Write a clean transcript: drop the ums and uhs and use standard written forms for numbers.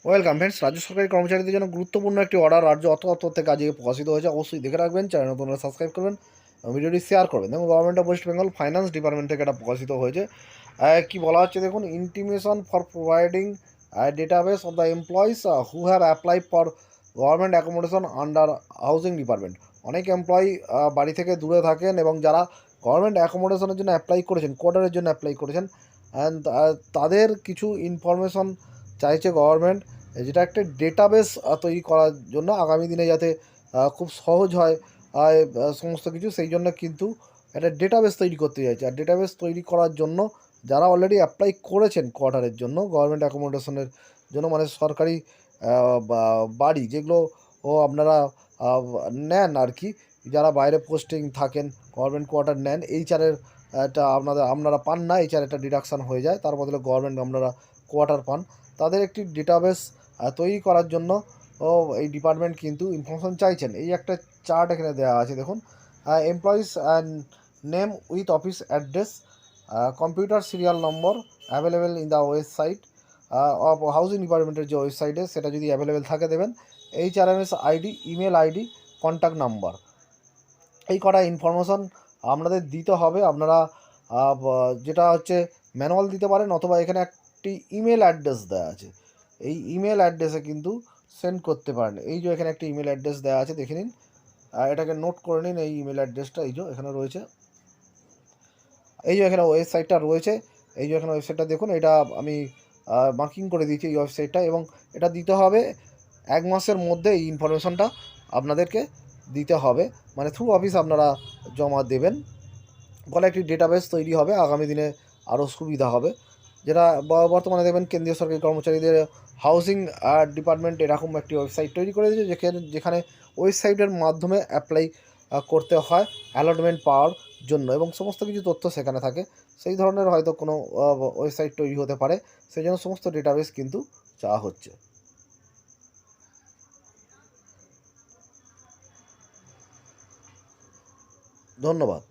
Welcome friends. রাজ্য সরকারি কর্মচারীদের জন্য গুরুত্বপূর্ণ একটি অর্ডার রাজ্য অত থেকে আজকে প্রকাশিত হয়েছে। অবশ্যই দেখে রাখবেন, চ্যানেল নতুন সাবস্ক্রাইব করবেন, ভিডিওটি শেয়ার করবেন। দেখুন, government of West Bengal finance department থেকে এটা প্রকাশিত হয়েছে। কি বলা হচ্ছে দেখুন, intimation for providing database of the employees who have apply for government accommodation under housing department. অনেক এমপ্লয়ি বাড়ি থেকে দূরে থাকেন এবং যারা গভর্নমেন্ট অ্যাকোমোডেশনের জন্য অ্যাপ্লাই করেছেন, কোয়ার্টারের জন্য অ্যাপ্লাই করেছেন, অ্যান্ড তাদের কিছু ইনফরমেশন চাইছে গভর্নমেন্ট, যেটা একটা ডেটাবেস তৈরি করার জন্য আগামী দিনে যাতে খুব সহজ হয় সমস্ত কিছু, সেই জন্য কিন্তু একটা ডেটাবেস তৈরি করতে চাইছে। আর ডেটাবেস তৈরি করার জন্য যারা অলরেডি অ্যাপ্লাই করেছেন কোয়ার্টারের জন্য, গভর্নমেন্ট অ্যাকোমোডেশনের জন্য, মানে সরকারি বাড়ি যেগুলো আপনারা নেন আর কি, যারা বাইরে পোস্টিং থাকেন, গভর্নমেন্ট কোয়ার্টার নেন, এইচআরের একটা আপনারা পান না, এইচআর একটা ডিডাকশান হয়ে যায়, তার বদলে গভর্নমেন্ট আপনারা কোয়ার্টার পান। তাদের একটি ডেটাবেস তৈরি করার জন্য এই ডিপার্টমেন্ট কিন্তু ইনফরমেশন চাইছেন। এই একটা চার্ট এখানে দেওয়া আছে দেখুন, employees and name with office address, computer serial number available in the website of housing ডিপার্টমেন্টের যে ওয়েবসাইটে, সেটা যদি অ্যাভেলেবেল থাকে দেবেন। HRMS ID, email ID, contact number, এই কটা ইনফরমেশন আপনাদের দিতে হবে। আপনারা যেটা হচ্ছে ম্যানুয়াল দিতে পারেন, অথবা এখানে একটি ইমেল অ্যাড্রেস দেওয়া আছে, এই ইমেল অ্যাড্রেসে কিন্তু সেন্ড করতে পারেন। এই যে এখানে একটি ইমেল অ্যাড্রেস দেওয়া আছে, দেখে নিন, এটাকে নোট করে নিন। এই ইমেল অ্যাড্রেসটা এই যে এখানে রয়েছে, এই যে এখানে ওয়েবসাইটটা রয়েছে, এই যে এখানে ওয়েবসাইটটা দেখুন, এটা আমি মার্কিং করে দিয়েছি এই ওয়েবসাইটটা, এবং এটা দিতে হবে 1 মাসের মধ্যে। এই ইনফরমেশনটা আপনাদেরকে দিতে হবে, মানে থ্রু অফিস আপনারা জমা দেবেন, ফলে একটি ডেটাবেস তৈরি হবে, আগামী দিনে আরও সুবিধা হবে। যেটা বর্তমানে দেখবেন কেন্দ্রীয় সরকারি কর্মচারীদের হাউজিং ডিপার্টমেন্ট এরকম একটি ওয়েবসাইট তৈরি করে দিয়েছে, যেখানে ওয়েবসাইটের মাধ্যমে অ্যাপ্লাই করতে হয় অ্যালটমেন্ট পাওয়ার জন্য, এবং সমস্ত কিছু তথ্য সেখানে থাকে। সেই ধরনের হয়তো কোনো ওয়েবসাইট তৈরি হতে পারে, সেই জন্য সমস্ত ডেটাবেস কিন্তু চাওয়া হচ্ছে। ধন্যবাদ।